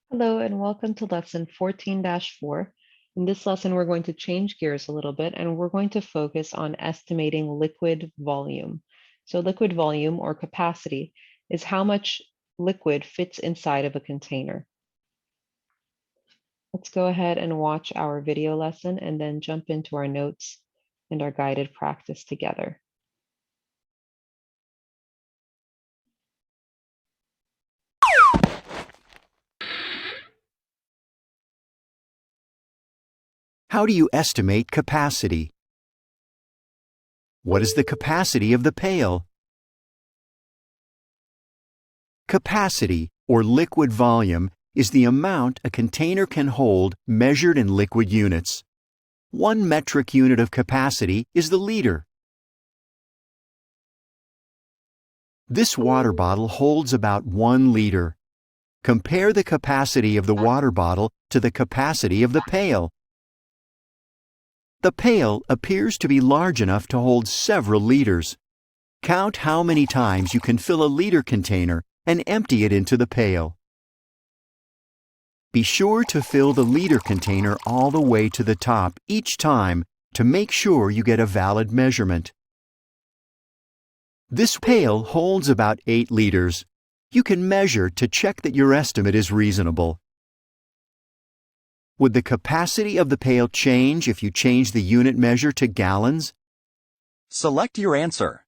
Hello and welcome to lesson 14-4. In this lesson, we're going to change gears a little bit and we're going to focus on estimating liquid volume. So liquid volume or capacity is how much liquid fits inside of a container. Let's go ahead and watch our video lesson and then jump into our notes and our guided practice together. How do you estimate capacity? What is the capacity of the pail? Capacity, or liquid volume, is the amount a container can hold measured in liquid units. 1 metric unit of capacity is the liter. This water bottle holds about 1 liter. Compare the capacity of the water bottle to the capacity of the pail. The pail appears to be large enough to hold several liters. Count how many times you can fill a liter container and empty it into the pail. Be sure to fill the liter container all the way to the top each time to make sure you get a valid measurement. This pail holds about 8 liters. You can measure to check that your estimate is reasonable. Would the capacity of the pail change if you change the unit measure to gallons? Select your answer.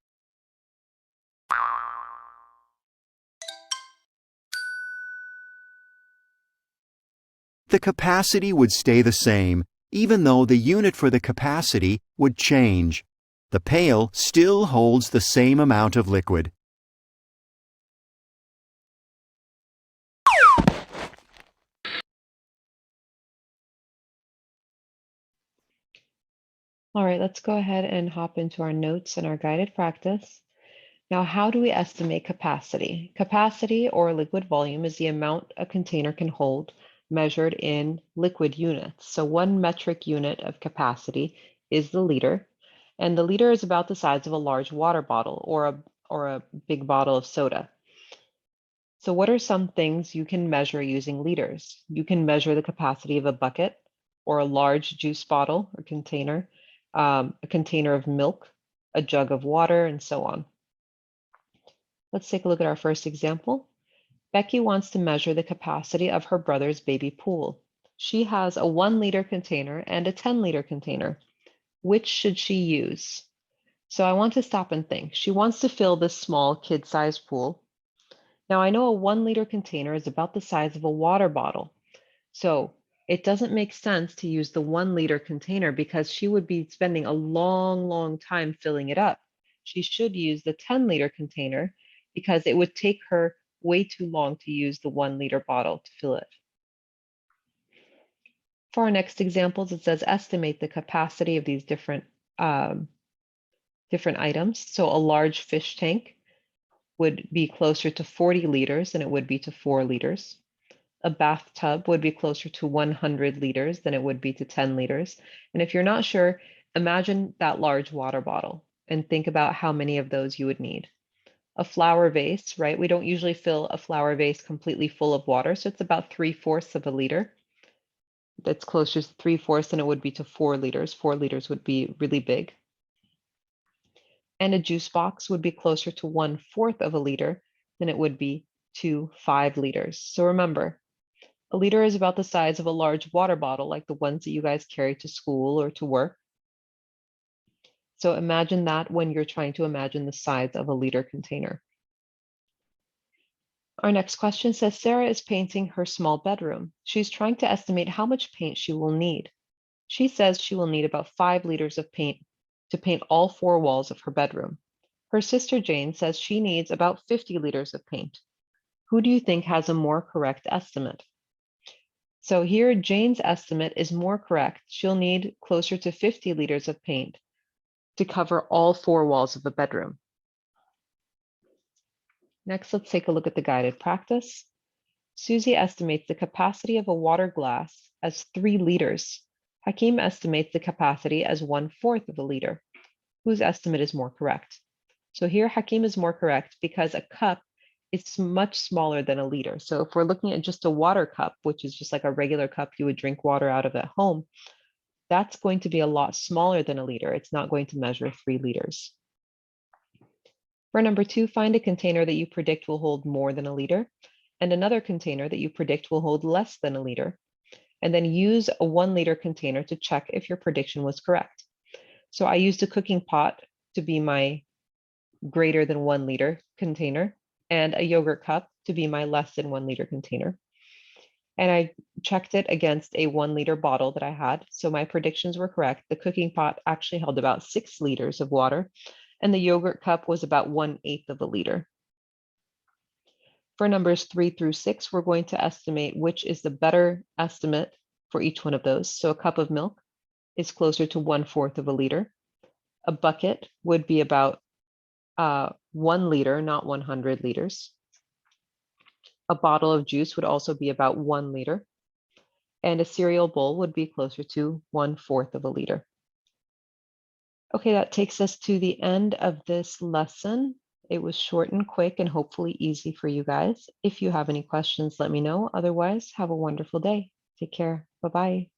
The capacity would stay the same, even though the unit for the capacity would change. The pail still holds the same amount of liquid. All right, let's go ahead and hop into our notes and our guided practice. Now, how do we estimate capacity? Capacity or liquid volume is the amount a container can hold measured in liquid units. So 1 metric unit of capacity is the liter, and the liter is about the size of a large water bottle or a big bottle of soda. So what are some things you can measure using liters? You can measure the capacity of a bucket or a large juice bottle or container, a container of milk, a jug of water, and so on. Let's take a look at our first example. Becky wants to measure the capacity of her brother's baby pool. She has a 1 liter container and a 10-liter container. Which should she use? So I want to stop and think. She wants to fill this small kid-sized pool. Now I know a 1 liter container is about the size of a water bottle. So it doesn't make sense to use the 1 liter container because she would be spending a long time filling it up. She should use the 10-liter container because it would take her way too long to use the 1 liter bottle to fill it. For our next examples, it says estimate the capacity of these different items. So a large fish tank would be closer to 40 liters than it would be to 4 liters. A bathtub would be closer to 100 liters than it would be to 10 liters. And if you're not sure, imagine that large water bottle and think about how many of those you would need. A flower vase, right? We don't usually fill a flower vase completely full of water, so it's about 3/4 of a liter. That's closer to 3/4 than it would be to 4 liters. 4 liters would be really big. And a juice box would be closer to 1/4 of a liter than it would be to 5 liters. So remember, a liter is about the size of a large water bottle, like the ones that you guys carry to school or to work. So imagine that when you're trying to imagine the size of a liter container. Our next question says, Sarah is painting her small bedroom. She's trying to estimate how much paint she will need. She says she will need about 5 liters of paint to paint all 4 walls of her bedroom. Her sister Jane says she needs about 50 liters of paint. Who do you think has a more correct estimate? So here, Jane's estimate is more correct. She'll need closer to 50 liters of paint to cover all 4 walls of the bedroom. Next, let's take a look at the guided practice. Susie estimates the capacity of a water glass as 3 liters. Hakeem estimates the capacity as 1/4 of a liter. Whose estimate is more correct? So here, Hakeem is more correct because a cup it's much smaller than a liter. So if we're looking at just a water cup, which is just like a regular cup you would drink water out of at home, that's going to be a lot smaller than a liter. It's not going to measure 3 liters. For number 2, find a container that you predict will hold more than a liter and another container that you predict will hold less than a liter. And then use a 1 liter container to check if your prediction was correct. So I used a cooking pot to be my greater than 1 liter container and a yogurt cup to be my less than 1 liter container. And I checked it against a 1 liter bottle that I had. So my predictions were correct. The cooking pot actually held about 6 liters of water, and the yogurt cup was about 1/8 of a liter. For numbers 3 through 6, we're going to estimate which is the better estimate for each one of those. So a cup of milk is closer to 1/4 of a liter. A bucket would be about 1 liter, not 100 liters. A bottle of juice would also be about 1 liter. And a cereal bowl would be closer to 1/4 of a liter. Okay, that takes us to the end of this lesson. It was short and quick and hopefully easy for you guys. If you have any questions, let me know. Otherwise, have a wonderful day. Take care. Bye-bye.